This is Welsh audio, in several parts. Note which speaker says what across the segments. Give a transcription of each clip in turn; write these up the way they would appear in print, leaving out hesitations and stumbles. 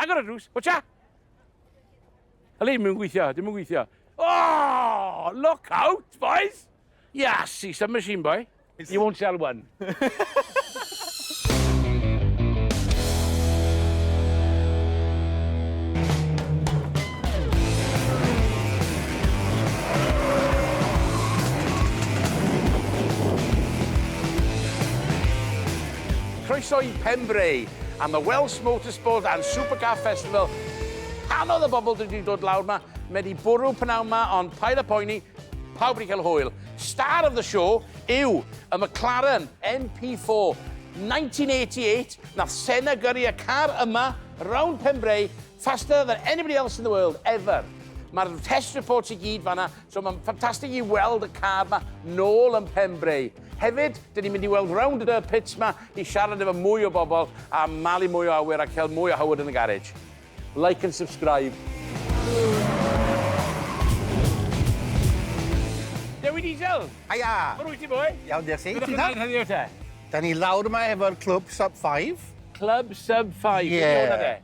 Speaker 1: agor y drws, watcha! Hali, dim yn gweithio. Oh, look out, boys! Yes, see some machine, boy. You won't sell one. Croeso i Pembrey am y Welsh Motorsport and Supercar Festival. Anodd y bobl wedi dod lawr yma, wedi bwrw pnawn yma, ond paid y poeni, pawb wedi cael hwyl. Star of the show yw y McLaren MP4 1988. Nath Senna gyrru y car yma round Pembrey, faster than anybody else in the world, ever. Mae'r test reports i gyd fanna, so mae'n ffantastig i weld y car yma nôl yn Pembrey. Hefyd, dyn ni'n mynd i weld round y pits yma i siarad efo mwy o bobl a malu mwy o awyr a cael mwy o Howard yn y Garej. Like and subscribe. Dewi Diesel!
Speaker 2: Haia!
Speaker 1: Mor wyt ti, boi?
Speaker 2: Iawn, diolch ti.
Speaker 1: Beth ydych chi'n heddiw te?
Speaker 2: Da ni lawr yma efo'r clwb sub 5.
Speaker 1: Club sub 5.
Speaker 2: Ie.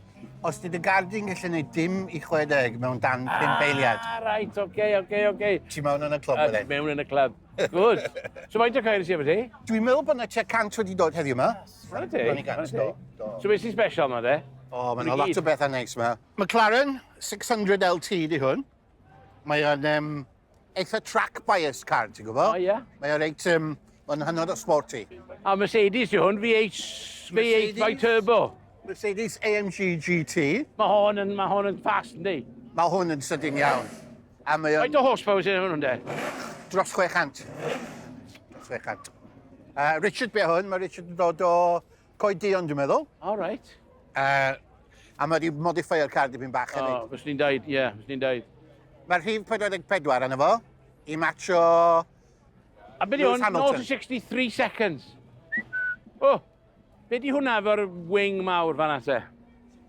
Speaker 2: Os di dy gardi'n gallu gwneud dim i 60 mewn dan 5 beiliad.
Speaker 1: Right, oce.
Speaker 2: Ti mewn yn y clwb wedyn?
Speaker 1: Mewn yn y clwb. Good. So faint o cair ys i efo ti?
Speaker 2: Dwi'n meddwl bod yna tua 100 wedi dod heddiw yma.
Speaker 1: Rhaid ti?
Speaker 2: Rhaid i 100, do.
Speaker 1: So beth sy'n special yma, de?
Speaker 2: O, mae'n lot o bethau neis yma. McLaren 600 LT di hwn. Mae o'n eitha track bias car, ti'n gwybod?
Speaker 1: O, ie.
Speaker 2: Mae o'n reit, mae'n hynod o sporty.
Speaker 1: A Mercedes di hwn, V8 by turbo.
Speaker 2: Mercedes AMG GT.
Speaker 1: Mae hwn yn fast, yndi?
Speaker 2: Mae hwn yn sydyn iawn. A mae o'n...
Speaker 1: Faint o horsepower sy'n hwn, de?
Speaker 2: Dros 600. Dros 600. Richard be hwn, mae Richard yn dod o Coed Dion, dwi'n meddwl.
Speaker 1: All right.
Speaker 2: A mae wedi modifio'r car dipyn bach hefyd.
Speaker 1: O, fes ni'n dweud, ie, fes ni'n dweud.
Speaker 2: Mae'r rhif 44 yna fo, i matcho...
Speaker 1: A beth di hwn? 0 to 63 seconds. O, beth di hwnna efo'r wing mawr fan'na te?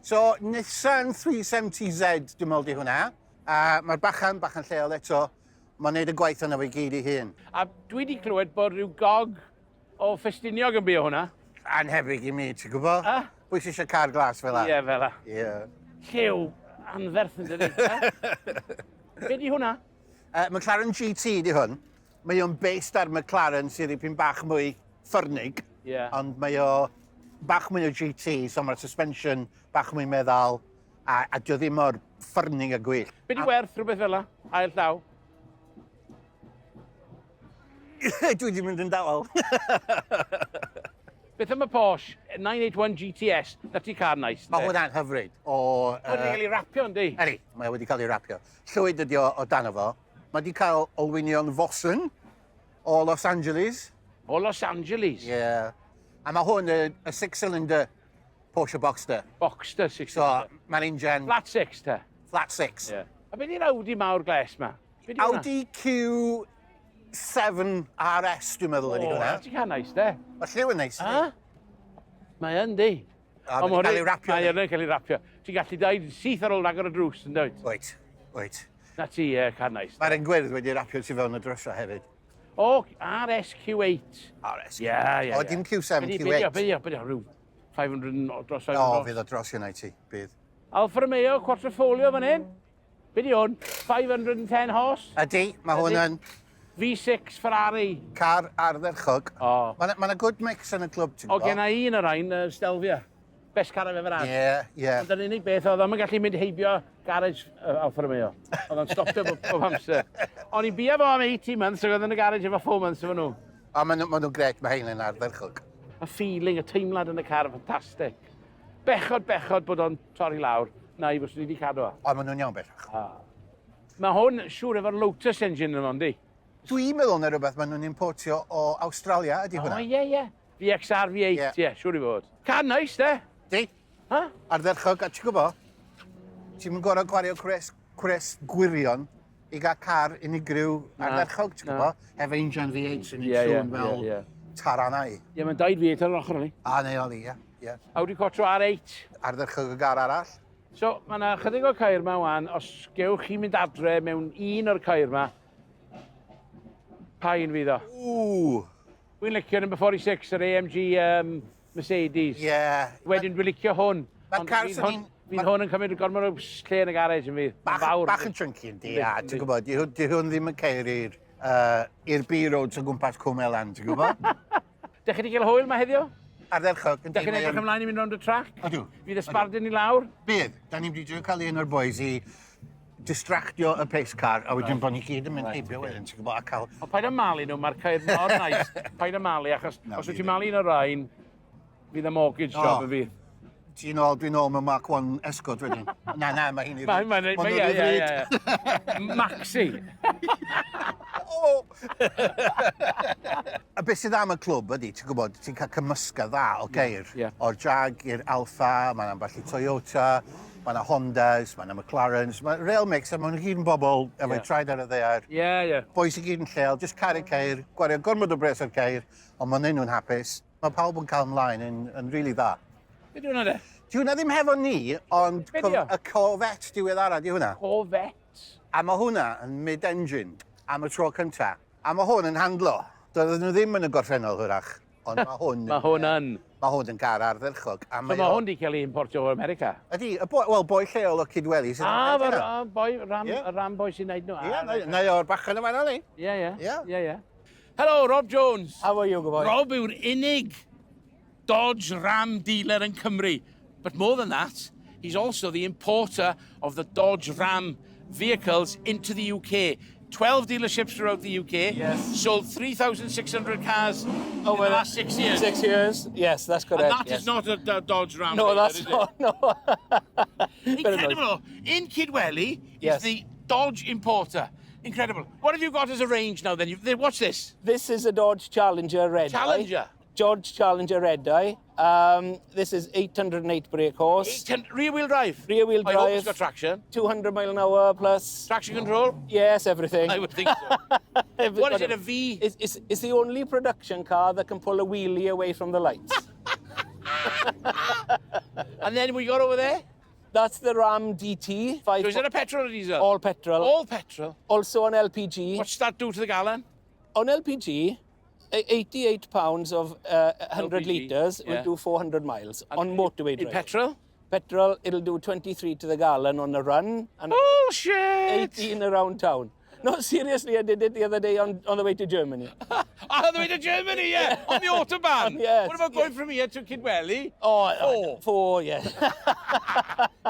Speaker 2: So, Nissan 370Z dwi'n meddwl di hwnna. A mae'r bachan lleol eto. Mae'n neud y gwaith yna fe gyd i hun.
Speaker 1: A dwi wedi clywed bod rhyw gog o ffestiniog yn bu o hwnna.
Speaker 2: Anhebyg i mi, ti'n gwybod?
Speaker 1: A?
Speaker 2: Pwy sy'n eisiau car glas fel la?
Speaker 1: Ie, fel la.
Speaker 2: Ie.
Speaker 1: Lliw, anferth yn dydi. Be di hwnna?
Speaker 2: McLaren GT di hwn. Mae o'n based ar McLaren sydd dipyn bach mwy ffyrnig.
Speaker 1: Ie.
Speaker 2: Ond mae o bach mwy o GT, so mae'r suspension bach mwy meddal. A dio ddim o'r ffyrnig a gwyll.
Speaker 1: Be di werth rhywbeth fel la? Ail llaw?
Speaker 2: Dwi wedi mynd yn dawel.
Speaker 1: Beth am y Porsche 981 GTS? Na ti car nice,
Speaker 2: Mae hwnna'n hyfryd.
Speaker 1: Wedi cael ei rapio, yndi?
Speaker 2: Eri, mae wedi cael ei rapio. Llwyd ydi o dano fo. Mae wedi cael olwynion Fosun o Los Angeles.
Speaker 1: O Los Angeles?
Speaker 2: Ie. A mae hwn y 6-cylinder Porsche Boxster.
Speaker 1: Boxster 6.
Speaker 2: So, mae'r injan...
Speaker 1: Flat 6, te?
Speaker 2: Flat 6.
Speaker 1: Ie. A beth di'r Audi mawr gles ma?
Speaker 2: Audi Q7 RS, dwi'n meddwl ydi hwnna.
Speaker 1: O, ti'n cael nice, de?
Speaker 2: Mae lliw yn neis.
Speaker 1: Mae yn, di.
Speaker 2: A mae'n cael ei rapio.
Speaker 1: Mae yn cael ei rapio. Ti'n gallu dweud syth ar ôl agor y drws, yn dweud?
Speaker 2: Oed.
Speaker 1: Na ti, cael nice.
Speaker 2: Mae'r gwyrdd wedi rapio ti fewn y drysio hefyd.
Speaker 1: O, RS Q8.
Speaker 2: RS.
Speaker 1: Ie.
Speaker 2: O, dim Q7, Q8.
Speaker 1: Be rhyw 500 dros 500.
Speaker 2: O, fydd o dros yna i ti, bydd.
Speaker 1: Alfa Romeo, Quattrofolio fan hyn. Be di hwn? 510 horse?
Speaker 2: Ydy, mae hwn yn...
Speaker 1: V6 Ferrari.
Speaker 2: Car ardderchog.
Speaker 1: O.
Speaker 2: Mae'n good mix yn y clwb, ti'n gwybod?
Speaker 1: O, genna i yn yr ein, Stelvia. Best car I've ever had.
Speaker 2: Ie.
Speaker 1: Ond yr unig beth oedd, o'n gallu mynd heibio Garej Alfa Romeo. Oedd o'n stopio bob amser. O'n i'n bia fo am 18 months, ac oedd yn y Garej efo 4 months efo nhw.
Speaker 2: O, maen nhw'n gret, mae hyn yn ardderchog.
Speaker 1: Y feeling, y teimlad yn y car, ffantastig. Bechod bod o'n torri lawr. Na, i fos ni wedi cadw o.
Speaker 2: O, maen nhw'n iawn bellach.
Speaker 1: Mae hwn siŵr efo'r Lotus engine yn o'n di.
Speaker 2: Dwi'n meddwl na rhywbeth maen nhw'n importio o Australia, ydy hwnna?
Speaker 1: O, ie. VXR V8, ie, siŵr i fod. Car nice, de?
Speaker 2: Di? Ardderchog, a ti'n gwybod? Ti'n mynd gorau gwario cwres gwirion i gael car unigryw ardderchog, ti'n gwybod? Efo injan V8 sy'n ei sŵn fel taranau.
Speaker 1: Ie, mae'n 2 V8 ar ochr ni.
Speaker 2: A neoli, ie.
Speaker 1: Audi Quattro R8.
Speaker 2: Ardderchog y gar arall.
Speaker 1: So, mae yna chydig o cair ma wan, os gewch chi mynd adre mewn un o'r cair ma, pa un fydd o? Dwi'n licio number 46, yr AMG Mercedes.
Speaker 2: Ie.
Speaker 1: Wedyn dwi'n licio hwn.
Speaker 2: Mae'r car sy'n
Speaker 1: Fydd hwn yn cymryd gormod o lle yn y garej yn fi.
Speaker 2: Bach yn chunky yn di, a ti'n gwybod, di hwn ddim yn ceir i'r B-roads o gwmpas Cwmelan, ti'n gwybod?
Speaker 1: Dech chi wedi cael hwyl ma heddiw?
Speaker 2: Ardderchog.
Speaker 1: Dech chi'n edrych ymlaen i mynd rownd y trac?
Speaker 2: Ydw.
Speaker 1: Fydd ysbardyn i lawr?
Speaker 2: Bydd. Da ni'n wedi cael un o'r boys i distractio y pace car, a wedyn bod ni gyd yn mynd heibio wedyn, ti'n gwybod, a cael...
Speaker 1: O, paid am malu nhw, mae'r cair mor nais. Paid am malu, achos os wyt ti'n malu un o'r rhain, fydd y mortgage job y fydd.
Speaker 2: Ti'n ôl, dwi'n ôl mewn Mark 1 Escort wedyn. Na, mae hi'n
Speaker 1: Ie. Maxi.
Speaker 2: A beth sydd am y clwb ydy, ti'n gwybod, ti'n cael cymysga dda o geir. O'r Jag i'r Alfa, mae'n ambell i Toyota, mae yna Hondas, mae yna McLarens, mae Rail Mix, a mae'n gyd yn bobl efo'i traed ar y ddear.
Speaker 1: Ie.
Speaker 2: Boes i gyd yn lleol, jyst caru ceir, gwario gormod o bres o'r ceir, ond mae'n nhw'n hapus. Mae pawb yn cael ymlaen yn rili dda.
Speaker 1: Be di hwnna de?
Speaker 2: Di hwnna ddim hefo ni, ond y Corvette diweddara di hwnna.
Speaker 1: Corvette?
Speaker 2: A mae hwnna yn mid-engine am y tro cynta. A mae hwn yn handlo. Doedden nhw ddim yn y gorffennol hwyrach, ond mae hwn... Mae hwn yn gar ardderchog.
Speaker 1: So mae hwn di cael ei importio o America?
Speaker 2: Ydy, wel, boi lleol o Cydweli sy'n gwneud hynna.
Speaker 1: Y ram boi sy'n gwneud nhw.
Speaker 2: Ie, na o'r bachan yma na ni.
Speaker 1: Ie. Hello, Rob Jones.
Speaker 3: How are you, good boy?
Speaker 1: Rob yw'r unig Dodge Ram dealer in Cymru. But more than that, he's also the importer of the Dodge Ram vehicles into the UK. 12 dealerships throughout the UK.
Speaker 3: Yes.
Speaker 1: Sold 3,600 cars in the last 6 years.
Speaker 3: 6 years, yes, that's correct.
Speaker 1: And that is not a Dodge Ram
Speaker 3: No,
Speaker 1: dealer,
Speaker 3: that's
Speaker 1: is
Speaker 3: not, no.
Speaker 1: Incredible. In Kidwelly is the Dodge importer. Incredible. What have you got as a range now then? Watch this.
Speaker 3: This is a Dodge Challenger Redeye.
Speaker 1: Challenger?
Speaker 3: Dodge Challenger Redeye. This is 808 brake horse.
Speaker 1: Rear-wheel drive?
Speaker 3: Rear-wheel drive.
Speaker 1: I hope it's got traction.
Speaker 3: 200 mile an hour plus.
Speaker 1: Traction control?
Speaker 3: Yes, everything.
Speaker 1: I would think so. What is it, a V?
Speaker 3: It's the only production car that can pull a wheelie away from the lights.
Speaker 1: And then we got over there?
Speaker 3: That's the Ram DT.
Speaker 1: So is it a petrol or diesel?
Speaker 3: All petrol.
Speaker 1: All petrol?
Speaker 3: Also on LPG.
Speaker 1: What's that do to the gallon?
Speaker 3: On LPG, 88 pounds of 100
Speaker 1: LPG,
Speaker 3: litres will do 400 miles on motorway drive.
Speaker 1: In petrol?
Speaker 3: Petrol, it'll do 23 to the gallon on a run. And
Speaker 1: Bullshit!
Speaker 3: 18 around town. No, seriously, I did it the other day on the way to Germany.
Speaker 1: On the way to Germany, yeah? On the Autobahn?
Speaker 3: Yes.
Speaker 1: What about going from here to Kidwelly?
Speaker 3: Oh, 4, yeah.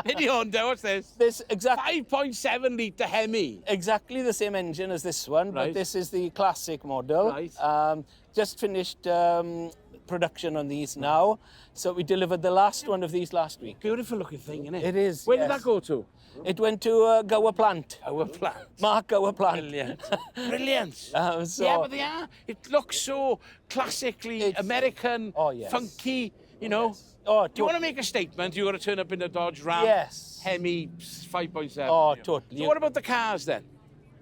Speaker 1: Mini Honda, what's this?
Speaker 3: This exactly
Speaker 1: 5.7 litre HEMI.
Speaker 3: Exactly the same engine as this one, but this is the classic model.
Speaker 1: Right.
Speaker 3: Just finished production on these now. So we delivered the last one of these last week.
Speaker 1: Beautiful looking thing, isn't it?
Speaker 3: It is.
Speaker 1: Where did that go to?
Speaker 3: It went to Gower Plant.
Speaker 1: Our plant.
Speaker 3: Mark Gower Plant.
Speaker 1: Brilliant. Brilliant.
Speaker 3: So,
Speaker 1: but they are. It looks so classically American, funky, you know.
Speaker 3: Oh,
Speaker 1: Do you want to make a statement? You've got to turn up in a Dodge Ram.
Speaker 3: Yes.
Speaker 1: HEMI 5.7.
Speaker 3: Oh, totally.
Speaker 1: So what about the cars then?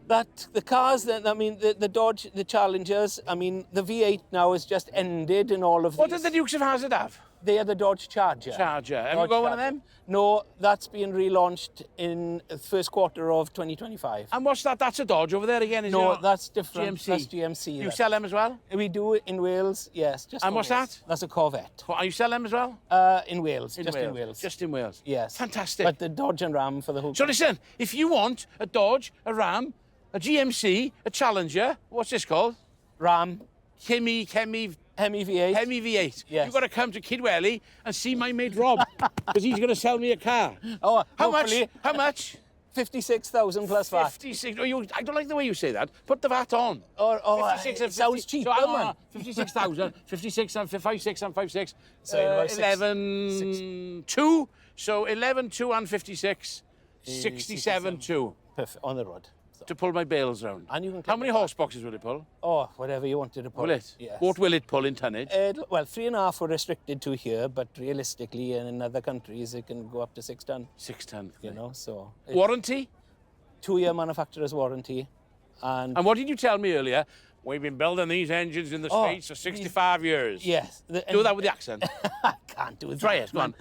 Speaker 3: The cars then, I mean, the Dodge, the Challengers, I mean, the V8 now has just ended in all of these.
Speaker 1: What does the Dukes of Hazzard have?
Speaker 3: They are the Dodge Charger.
Speaker 1: Have you got one of them?
Speaker 3: No, that's being relaunched in the first quarter of 2025.
Speaker 1: And what's that? That's a Dodge over there again, isn't it?
Speaker 3: No, that's different.
Speaker 1: GMC.
Speaker 3: That's GMC.
Speaker 1: You sell them as well?
Speaker 3: We do in Wales, yes. Just
Speaker 1: and what's that?
Speaker 3: That's a Corvette.
Speaker 1: What, you sell them as well?
Speaker 3: In Wales,
Speaker 1: in
Speaker 3: Wales.
Speaker 1: Just in Wales?
Speaker 3: Yes.
Speaker 1: Fantastic.
Speaker 3: But the Dodge and Ram for the whole...
Speaker 1: So listen, if you want a Dodge, a Ram, a GMC, a Challenger, what's this called?
Speaker 3: Ram.
Speaker 1: HEMI
Speaker 3: V8.
Speaker 1: HEMI V8.
Speaker 3: Yes.
Speaker 1: You've got to come to Kidwelly and see my mate Rob, because he's going to sell me a car.
Speaker 3: Oh,
Speaker 1: How much?
Speaker 3: 56,000 plus VAT.
Speaker 1: 56. Oh, I don't like the way you say that. Put the VAT on.
Speaker 3: 56
Speaker 1: it
Speaker 3: sounds cheap,
Speaker 1: man. 56,000. 56 and 56 and 56.
Speaker 3: So
Speaker 1: 11.2. So 11.2 and 56. 67.2.
Speaker 3: Perfect, on the road.
Speaker 1: To pull my bales round.
Speaker 3: And you can
Speaker 1: How many horse boxes will it pull?
Speaker 3: Oh, whatever you wanted to pull.
Speaker 1: Will it?
Speaker 3: Yes.
Speaker 1: What will it pull in tonnage?
Speaker 3: Well, 3.5 were restricted to here, but realistically, in other countries, it can go up to 6 ton.
Speaker 1: 6 ton.
Speaker 3: You know, so...
Speaker 1: Warranty?
Speaker 3: 2-year manufacturer's warranty. And
Speaker 1: what did you tell me earlier? We've been building these engines in the States for 65 years.
Speaker 3: Yes.
Speaker 1: Do that with the accent.
Speaker 3: I can't do that.
Speaker 1: Try it, man.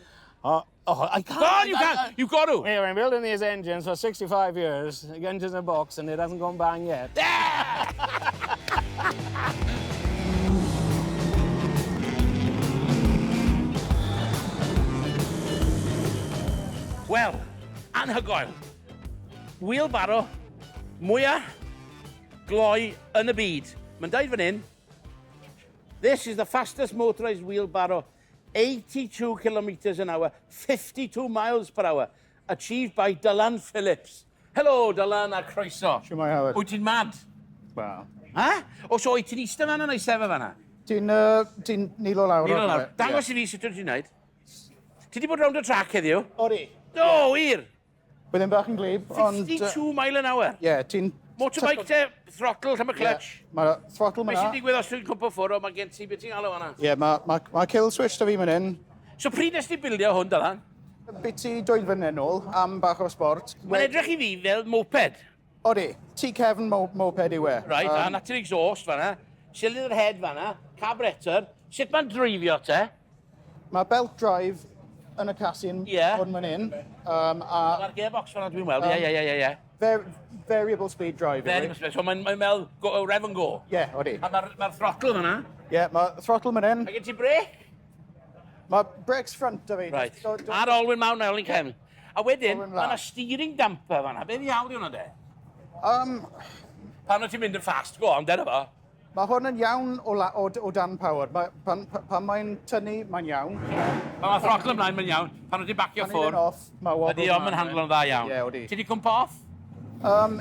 Speaker 3: I can't.
Speaker 1: Go on, you can. You've got to.
Speaker 3: We've been building these engines for 65 years. The engine's in a box and it hasn't gone bang yet.
Speaker 1: Wel, anhygoel. Wheelbarrow mwyaf gloi yn y byd. Mae'n dweud fan hyn, this is the fastest motorised wheelbarrow, 82 kilometres an hour, 52 miles per hour, achieved by Dylan Phillips. Helo, Dylan, a croeso.
Speaker 4: Siwmai, Howard.
Speaker 1: Wyt ti'n mad?
Speaker 4: Wel.
Speaker 1: Ha? O, so wyt ti'n eistedd fan'na neu sefyll fan'na?
Speaker 4: Ti'n nilo lawr.
Speaker 1: Nilo lawr. Dangos i fi sut wyt ti'n gwneud. Ti wedi bod rownd y trac heddiw?
Speaker 4: Odi.
Speaker 1: Do, wir!
Speaker 4: Byddwn bach yn glib, ond...
Speaker 1: 52 mile an hour?
Speaker 4: Ie, ti'n...
Speaker 1: Motorbike te, throttle, tam y clutch.
Speaker 4: Mae throttle
Speaker 1: Be
Speaker 4: myna.
Speaker 1: sy'n digwydd os dwi'n cwmpo ffwrdd o, mae gen ti beth ti'n alw hwnna?
Speaker 4: Ie, mae kill switch da fi mynd in.
Speaker 1: So pryd nes ti bildio hwn, Dylan?
Speaker 4: Byd ti dwy'n fynd yn ôl am bach o sport.
Speaker 1: Mae'n edrych i fi fel moped.
Speaker 4: Odi, ti Kevin moped i we.
Speaker 1: Right, a natur exhaust fan'na, cylinder head fan'na, carburetor. Sut mae'n dreifio te?
Speaker 4: Mae belt drive yn y casyn hwn mynd in.
Speaker 1: Mae'r gearbox fan'na dwi'n weld, ie.
Speaker 4: Variable speed drive.
Speaker 1: Very much, so mae'n mel rev and go.
Speaker 4: Ie, odi.
Speaker 1: A mae'r throttle fan'na.
Speaker 4: Ie, mae throttle mynd in.
Speaker 1: A gen ti brake?
Speaker 4: Mae brakes front da fi.
Speaker 1: Right. A'r olwyn mawn na, olwyn cefn. A wedyn, mae yna steering damper fan'na. Be ddiawl di hwnna de? Pan wyt ti'n mynd yn fast, go on, dyna fo.
Speaker 4: Mae hwn yn iawn o dan power. Pan mae'n tynnu, mae'n iawn.
Speaker 1: Mae throttle ymlaen, mae'n iawn. Pan wyt ti'n bacio ffwrdd, ydy o'n mynd handlo'n dda iawn.
Speaker 4: Ie, odi.
Speaker 1: Ti di cwmpa off?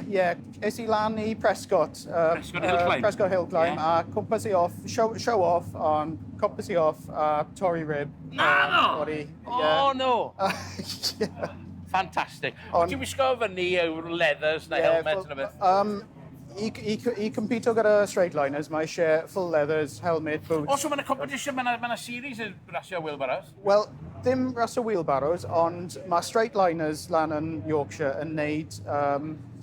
Speaker 4: Ie, es I lan i Prescott.
Speaker 1: Prescott Hill Climb.
Speaker 4: Prescott Hill Climb, a cwmpas I off, show off, ond cwmpas I off a torri rib.
Speaker 1: Na, no!
Speaker 4: Odi,
Speaker 1: Oh, no!
Speaker 4: Ie.
Speaker 1: Fantastic. Wyt ti'n wisgo fyny yw'r leathers na helmet na beth?
Speaker 4: I compito gyda straight liners, mae eisiau full leathers, helmet, boots.
Speaker 1: O, so mae'n competition, mae'n series y rasio wheelbarrows?
Speaker 4: Wel, ddim ras o wheelbarrows, ond mae straight liners lan yn Yorkshire yn neud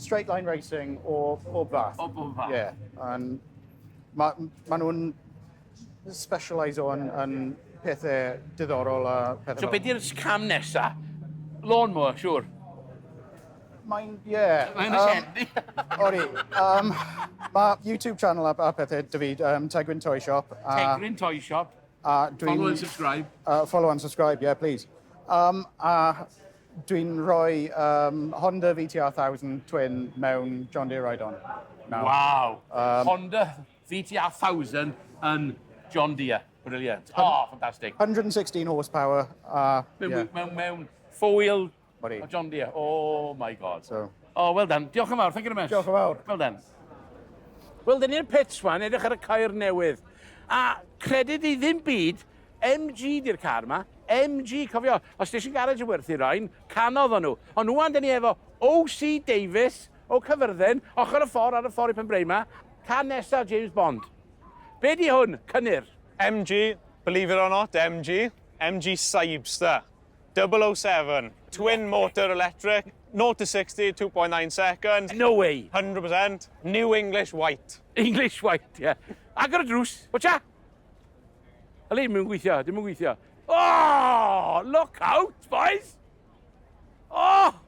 Speaker 4: straight line racing o bob fath.
Speaker 1: O bob fath?
Speaker 4: Ie, mae nhw'n specialisio yn pethau diddorol a pethau.
Speaker 1: So beth yw'r cam nesa? Lawnmower, siwr?
Speaker 4: Mae'n,
Speaker 1: Mae'n y
Speaker 4: Ori, mae YouTube channel a pethau dy fi, Tegryn Toy Shop.
Speaker 1: Tegryn Toy Shop. Follow and subscribe.
Speaker 4: Follow and subscribe, yeah, please. A dwi'n rhoi Honda VTR 1000 twin mewn John Deere ride-on.
Speaker 1: Wow. Honda VTR 1000 yn John Deere. Brilliant. Oh, fantastic.
Speaker 4: 116 horsepower.
Speaker 1: Mewn four-wheel
Speaker 4: Body.
Speaker 1: John Deere. Oh my God.
Speaker 4: So.
Speaker 1: Oh, well done. Diolch yn fawr. Thank you very much.
Speaker 4: Diolch yn fawr.
Speaker 1: Well done. Wel, dyn ni'r pits wan, edrych ar y cair newydd. A credyd i ddim byd, MG di'r car ma. MG, cofio, os ddysg yn Garej y werthu rhain, canodd o'n nhw. Ond nhw'n dyn ni efo O.C. Davies o Cyfyrddin, ochr y ffordd ar y ffordd i Pembrey ma, car nesaf James Bond. Be di hwn, cynnyr?
Speaker 5: MG, believe it or not, MG Cyberster, 007, twin motor electric, 0 to 60, 2.9 seconds.
Speaker 1: No way.
Speaker 5: 100%, new English white.
Speaker 1: English white, yeah. Agor y drws, watcha? Ali, dim yn gweithio. Oh, look out, boys! Oh!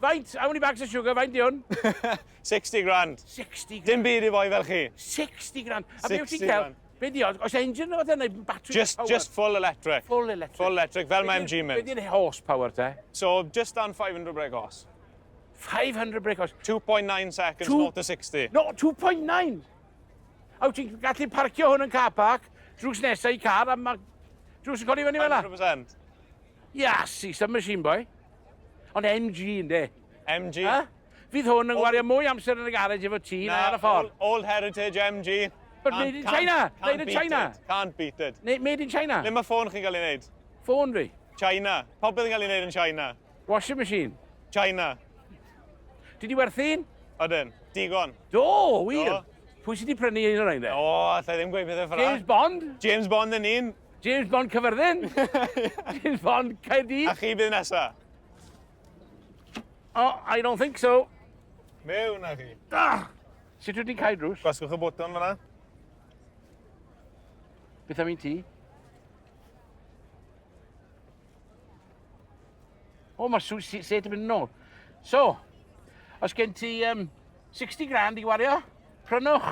Speaker 1: Faint, how many bags of sugar, faint di hwn?
Speaker 5: 60 grand.
Speaker 1: 60 grand.
Speaker 5: Dim byd I boi fel chi.
Speaker 1: 60 grand. A
Speaker 5: 60
Speaker 1: beth ti'n cael?
Speaker 5: grand.
Speaker 1: Be di oedd? Oes engine o dyn battery power?
Speaker 5: Just full electric.
Speaker 1: Full electric.
Speaker 5: Full electric, fel mae MG
Speaker 1: Be
Speaker 5: mynd.
Speaker 1: di'r horsepower te?
Speaker 5: So, just on 500 brake horse.
Speaker 1: 500 brake horse.
Speaker 5: 2.9 seconds, 0 to 60.
Speaker 1: No, 2.9. A wyt ti'n gallu parcio hwn yn car park, drws nesaf i car, a mae drws yn codi fyny fel
Speaker 5: 100%.
Speaker 1: Yes, i submachine boy. Ond MG ynddi.
Speaker 5: MG.
Speaker 1: Fydd hwn yn gwario mwy amser yn y garej efo ti na ar y ffordd.
Speaker 5: Old heritage MG.
Speaker 1: But made in China. Made in China.
Speaker 5: Can't beat it.
Speaker 1: Made in China.
Speaker 5: Le mae ffôn chi'n cael ei wneud?
Speaker 1: Ffôn fi.
Speaker 5: China. Popeth yn cael ei wneud yn China.
Speaker 1: Washing machine.
Speaker 5: China.
Speaker 1: Ti di werthu un?
Speaker 5: Odyn. Digon.
Speaker 1: Do, wir.
Speaker 5: Do.
Speaker 1: Pwy sydd wedi prynu un o'r ein de?
Speaker 5: O, allai ddim gweud beth e ffra.
Speaker 1: James Bond.
Speaker 5: James Bond yn un.
Speaker 1: James Bond Cyfyrddin. James Bond Caerdydd.
Speaker 5: A chi bydd nesa?
Speaker 1: Oh, I don't think so.
Speaker 5: Mewn a chi.
Speaker 1: Sut wyt ti'n cael drws?
Speaker 5: Gwasgwch y bwton fyna.
Speaker 1: Beth am un ti? O, mae'r set yn mynd nôl. So, os gen ti 60 grand i wario, prynwch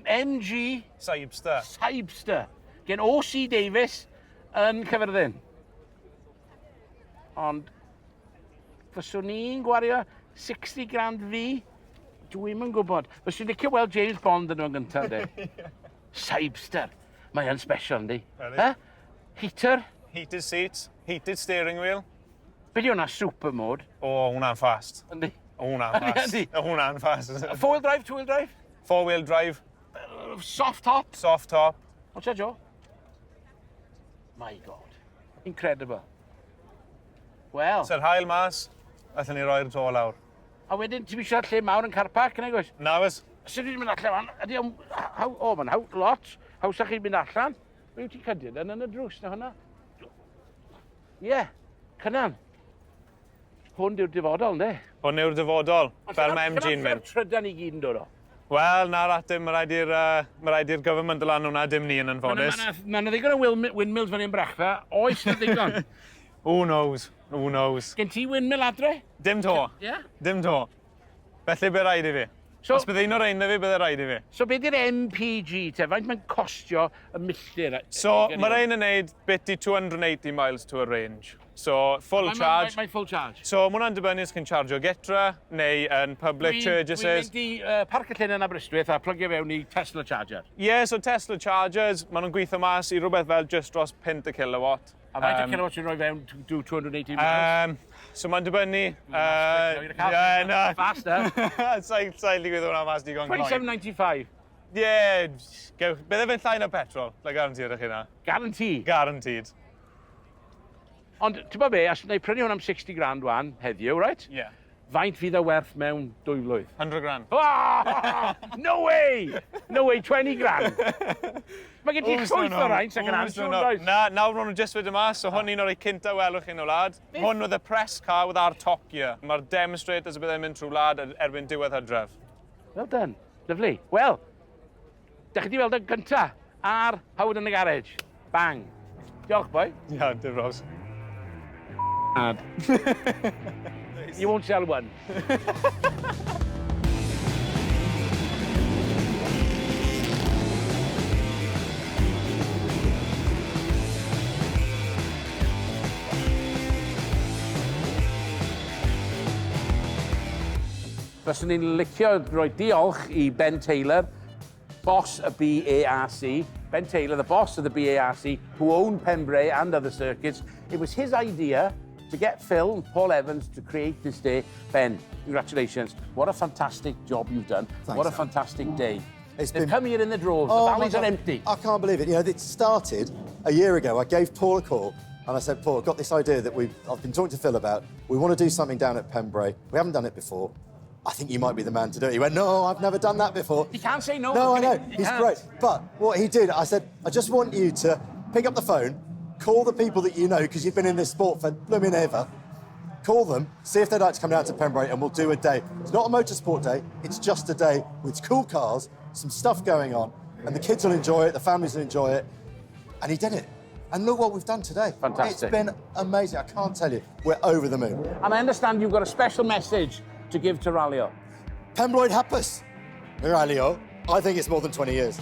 Speaker 1: MG
Speaker 5: Cyberster.
Speaker 1: gen O.C. Davies yn Cyfyrddin. ond fyswn i'n gwario 60 grand fi, dwi'm yn gwybod. Fyswn i'n licio weld James Bond yn nhw'n gyntaf, de. Cyberster. Mae yn special, yndi? Heater.
Speaker 5: Heated seats, heated steering wheel.
Speaker 1: Be di hwnna, super mode?
Speaker 5: O, hwnna'n fast.
Speaker 1: Yndi?
Speaker 5: Hwnna'n fast. Hwnna'n fast.
Speaker 1: Four-wheel drive, two-wheel drive?
Speaker 5: Four-wheel drive.
Speaker 1: Soft top?
Speaker 5: Soft top.
Speaker 1: What's that, Joe? My God. Incredible. Wel.
Speaker 5: Sa'r hael mas, allan ni roi'r to lawr.
Speaker 1: A wedyn, ti'n misio lle mawr yn car park, yna gwrs?
Speaker 5: Na, oes.
Speaker 1: Sut dwi'n mynd allan fan? Ydy, ma'n lot. Hawsa chi'n mynd allan. Be yw ti'n cydyd yn y drws na hwnna? Ie, cynnan. Hwn yw'r dyfodol, ne?
Speaker 5: Hwn yw'r dyfodol, fel mae MG'n mynd.
Speaker 1: Trydan i gyd yn dod o.
Speaker 5: Wel, na'r atym, mae rhaid i'r government o lan hwnna, dim ni yn anffodus.
Speaker 1: Mae'n ddigon o windmills fan i'n brechfa. Oes na ddigon?
Speaker 5: Who knows? Who knows?
Speaker 1: Gen ti windmill adre?
Speaker 5: Dim to.
Speaker 1: Ie?
Speaker 5: Dim to. Felly bydd rhaid i fi. Os bydd un o'r ein na fi, bydd rhaid i fi.
Speaker 1: So be di'r MPG te? Faint mae'n costio y milltir?
Speaker 5: So, mae'r ein yn neud bit i 280 miles to a range. So, full charge.
Speaker 1: Mae'n full charge?
Speaker 5: So, mae hwnna'n dibynnu os chi'n chargio gytra, neu yn public charges.
Speaker 1: Dwi'n mynd i parc y llun yn Aberystwyth a plygio fewn i Tesla charger.
Speaker 5: So Tesla chargers, maen nhw'n gweithio mas i rhywbeth fel just dros 5 kilowatt.
Speaker 1: A faint y kilowatt sy'n rhoi fewn to do 280 miles?
Speaker 5: So mae'n dibynnu...
Speaker 1: Fast, eh?
Speaker 5: Sa'n digwydd hwnna mas digon gloi.
Speaker 1: 27.95?
Speaker 5: Bydde fe'n llai na petrol, la garanti'r eich hynna.
Speaker 1: Guaranteed?
Speaker 5: Guaranteed.
Speaker 1: Ond, ti'n bod be, as wna'i prynu hwn am 60 grand wan heddiw, right?
Speaker 5: Ie.
Speaker 1: Faint fydd y werth mewn 2 blwydd?
Speaker 5: 100 grand.
Speaker 1: No way! No way, 20 grand. Mae gen ti llwyth o rhain second hand, siwr does?
Speaker 5: Na, nawr nhw'n just fyd yma, so hwn un o'r ei cynta welwch chi'n o wlad. Hwn oedd y press car with our Tokia. Mae'r demonstrators y byddai'n mynd trwy wlad erbyn diwedd hydref.
Speaker 1: Well done. Lovely. Wel, da chi di weld y gynta ar Howard yn y Garej. Bang. Diolch, boi.
Speaker 5: Ia, difros.
Speaker 1: You won't sell one. Fyswn ni'n licio roi diolch i Ben Taylor, boss y BARC. Ben Taylor, the boss of the BARC, who owned Pembrey and other circuits. It was his idea to get Phil and Paul Evans to create this day. Ben, congratulations. What a fantastic job you've done.
Speaker 6: Thanks,
Speaker 1: what a fantastic day.
Speaker 6: They've
Speaker 1: come here in the droves. The valleys are empty.
Speaker 6: I can't believe it. You know, it started a year ago. I gave Paul a call and I said, Paul, I've got this idea that I've been talking to Phil about. We want to do something down at Pembrey. We haven't done it before. I think you might be the man to do it. He went, no, I've never done that before.
Speaker 1: You can't say no.
Speaker 6: No, I know. He's great. But what he did, I said, I just want you to pick up the phone, call the people that you know, because you've been in this sport for blooming ever. Call them, see if they'd like to come down to Pembrey, and we'll do a day. It's not a motorsport day, it's just a day with cool cars, some stuff going on, and the kids will enjoy it, the families will enjoy it. And he did it. And look what we've done today.
Speaker 1: Fantastic.
Speaker 6: It's been amazing. I can't tell you. We're over the moon.
Speaker 1: And I understand you've got a special message to give to rali'r.
Speaker 6: Pembroke Hapus. Rali'r. I think it's more than 20 years.